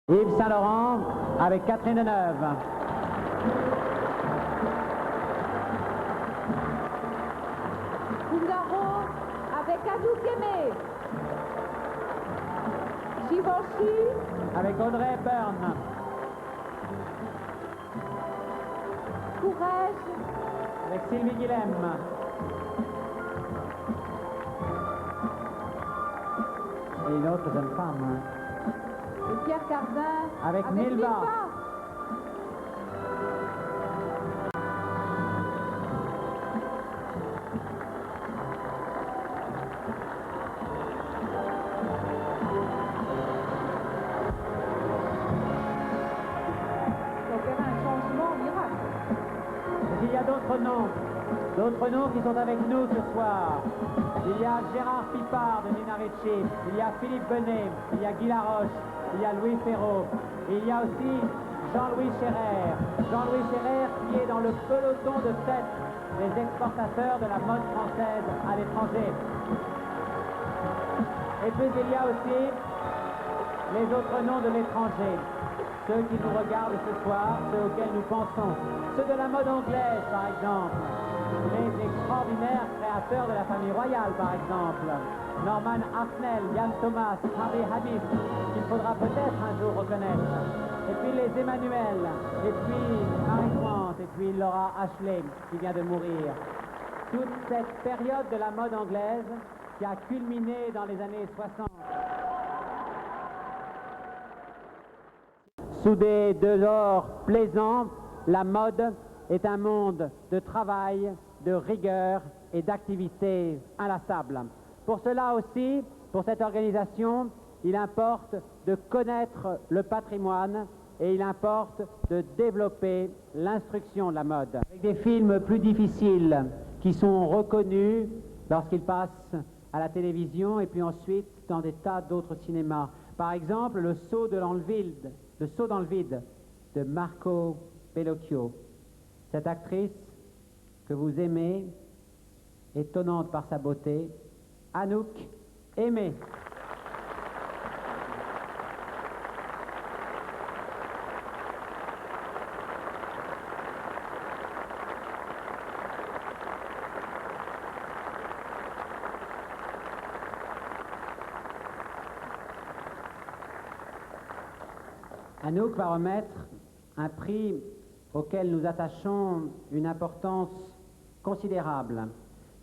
Yves Saint-Laurent avec Catherine Deneuve. Figaro avec Anouk Aimé. Givenchy avec Audrey Hepburn. Courrèges avec Sylvie Guilhem. Et une autre jeune femme. et Pierre Cardin Avec Milva. Il y a d'autres noms qui sont avec nous ce soir. Il y a Gérard Pipard de Nina Ricci, il y a Philippe Benet, il y a Guy Laroche, il y a Louis Ferraud, il y a aussi Jean-Louis Scherrer. Jean-Louis Scherrer qui est dans le peloton de tête des exportateurs de la mode française à l'étranger. Et puis il y a aussi les autres noms de l'étranger. Ceux qui nous regardent ce soir, ceux auxquels nous pensons, ceux de la mode anglaise par exemple, les extraordinaires créateurs de la famille royale par exemple, Norman Hartnell, Yann Thomas, Harry Habib, qu'il faudra peut-être un jour reconnaître, et puis les Emmanuel, et puis Marie Quant, et puis Laura Ashley qui vient de mourir. Toute cette période de la mode anglaise qui a culminé dans les années 60. Sous des dehors plaisants, la mode est un monde de travail, de rigueur et d'activité inlassable. Pour cela aussi, pour cette organisation, il importe de connaître le patrimoine et il importe de développer l'instruction de la mode. Avec des films plus difficiles qui sont reconnus lorsqu'ils passent à la télévision et puis ensuite dans des tas d'autres cinémas. Par exemple, Le saut dans le vide de Marco Bellocchio. Cette actrice que vous aimez, étonnante par sa beauté, Anouk Aimé. Anouk va remettre un prix auquel nous attachons une importance considérable.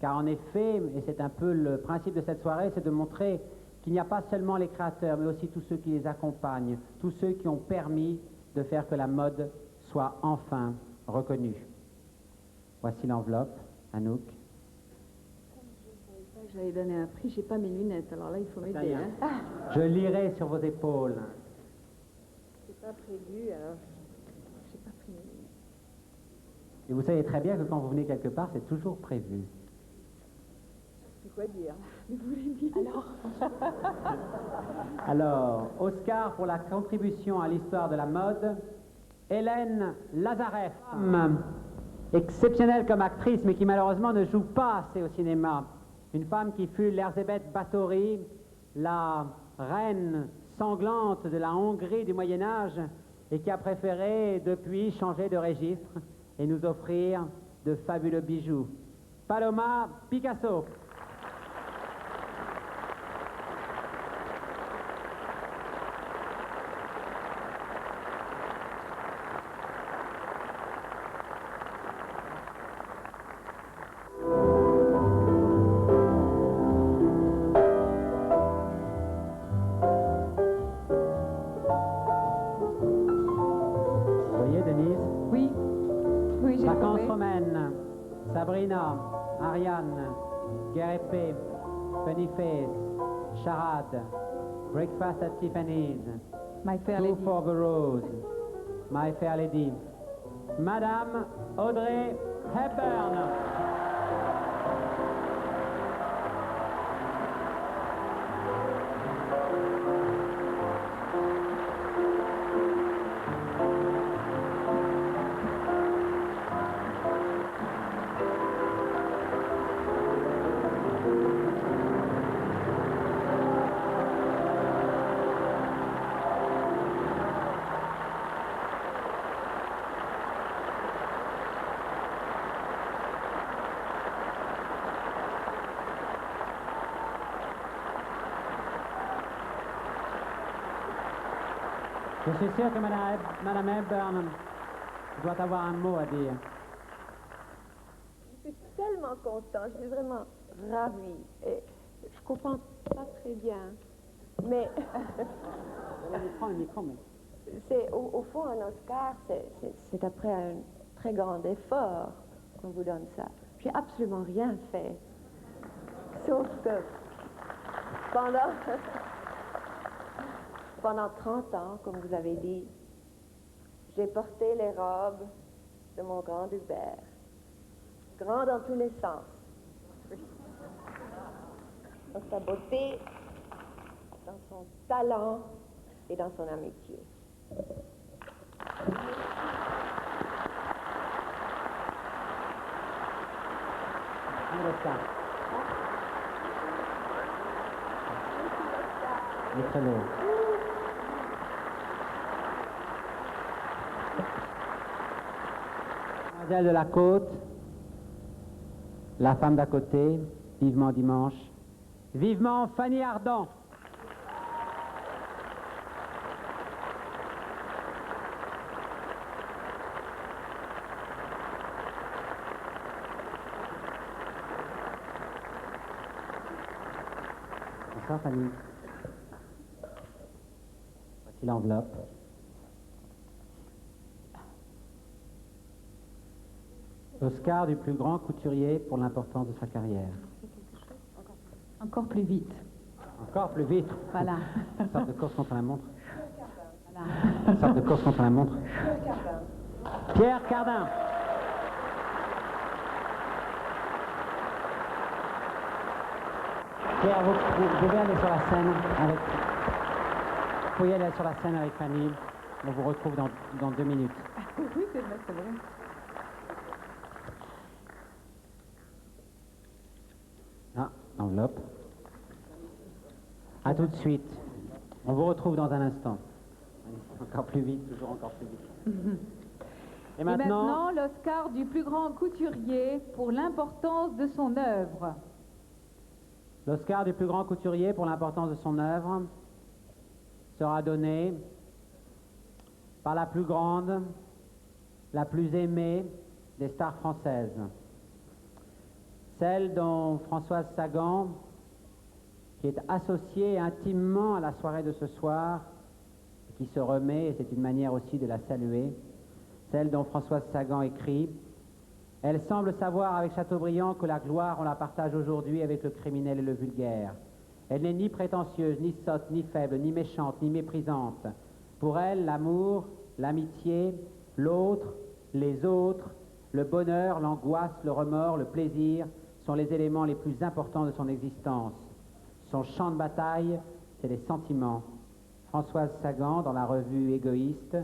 Car en effet, et c'est un peu le principe de cette soirée, c'est de montrer qu'il n'y a pas seulement les créateurs, mais aussi tous ceux qui les accompagnent, tous ceux qui ont permis de faire que la mode soit enfin reconnue. Voici l'enveloppe, Anouk. Je vais donner un prix, j'ai pas mes lunettes, alors là il faut m'aider. Hein. Je lirai sur vos épaules. C'est pas prévu, alors j'ai pas pris mes lunettes. Et vous savez très bien que quand vous venez quelque part, c'est toujours prévu. C'est quoi dire? Vous voulez dire alors? Alors, Oscar pour la contribution à l'histoire de la mode, Hélène Lazareff, femme exceptionnelle comme actrice, mais qui malheureusement ne joue pas assez au cinéma. Une femme qui fut l'Erzsébet Báthory, la reine sanglante de la Hongrie du Moyen-Âge, et qui a préféré depuis changer de registre et nous offrir de fabuleux bijoux. Paloma Picasso. Vacances romaines, Sabrina, Ariane, Guerre épée, Funny Face, Charade, Breakfast at Tiffany's, My Fair Two Lady. for the Rose, My Fair Lady, Madame Audrey Hepburn. Je suis sûr que Madame Hepburn doit avoir un mot à dire. Je suis tellement contente, je suis vraiment ravie. Et je comprends pas très bien. Mais Prends le micro, mais... c'est au fond un Oscar, c'est après un très grand effort qu'on vous donne ça. J'ai absolument rien fait. Sauf que pendant 30 ans, comme vous avez dit, j'ai porté les robes de mon grand Hubert. Grand dans tous les sens. Dans sa beauté, dans son talent et dans son amitié. Il est très lourd. Mademoiselle de la Côte, la femme d'à côté, vivement dimanche. Vivement Fanny Ardant. Bonsoir Fanny. Voici l'enveloppe. Oscar du plus grand couturier pour l'importance de sa carrière. Encore plus vite. Encore plus vite. Voilà. Une sorte de course contre la montre. Voilà. Une sorte de course contre la montre. Pierre Cardin. Pierre, vous pouvez aller sur la scène avec... Vous pouvez aller sur la scène avec Fanny. On vous retrouve dans 2 minutes. Oui, c'est vrai, c'est vrai. Ah, l'enveloppe. À tout de suite. On vous retrouve dans un instant. Encore plus vite, toujours encore plus vite. Et maintenant, l'Oscar du plus grand couturier pour l'importance de son œuvre. L'Oscar du plus grand couturier pour l'importance de son œuvre sera donné par la plus grande, la plus aimée des stars françaises. Celle dont Françoise Sagan, qui est associée intimement à la soirée de ce soir, qui se remet, et c'est une manière aussi de la saluer, celle dont Françoise Sagan écrit « Elle semble savoir avec Chateaubriand que la gloire, on la partage aujourd'hui avec le criminel et le vulgaire. Elle n'est ni prétentieuse, ni sotte, ni faible, ni méchante, ni méprisante. Pour elle, l'amour, l'amitié, l'autre, les autres, le bonheur, l'angoisse, le remords, le plaisir sont les éléments les plus importants de son existence. Son champ de bataille, c'est les sentiments. » Françoise Sagan, dans la revue Égoïste,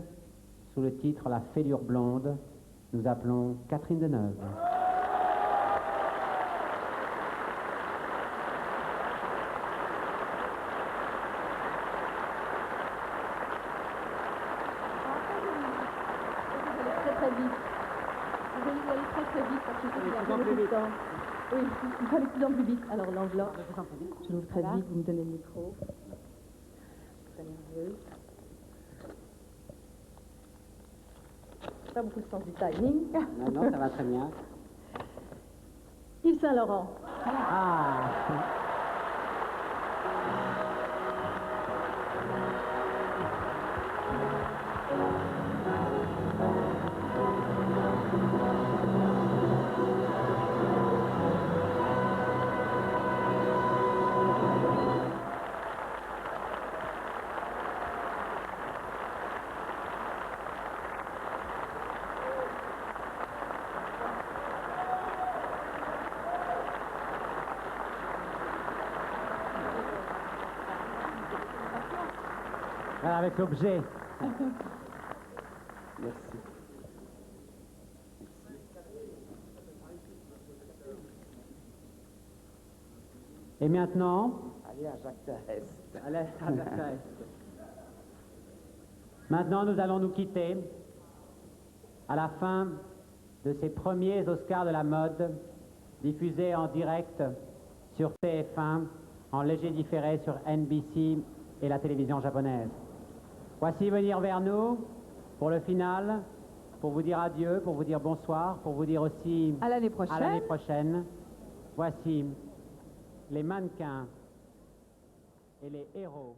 sous le titre « La fêlure blonde », nous appelons Catherine Deneuve. Très vite. Vous allez aller très vite parce que il y a beaucoup de temps. Oui, il faut aller de plus en plus vite. Alors l'enveloppe, je l'ouvre très vite, vous me donnez le micro. Très nerveuse. Pas beaucoup de sens du timing. Non, non, ça va très bien. Yves Saint-Laurent. Ah. Voilà, avec l'objet. Merci. Et maintenant, Allez à Jacques Thérèse. allez, maintenant, nous allons nous quitter à la fin de ces premiers Oscars de la mode, diffusés en direct sur TF1, en léger différé sur NBC et la télévision japonaise. Voici venir vers nous pour le final, pour vous dire adieu, pour vous dire bonsoir, pour vous dire aussi À l'année prochaine. à l'année prochaine. Voici les mannequins et les héros.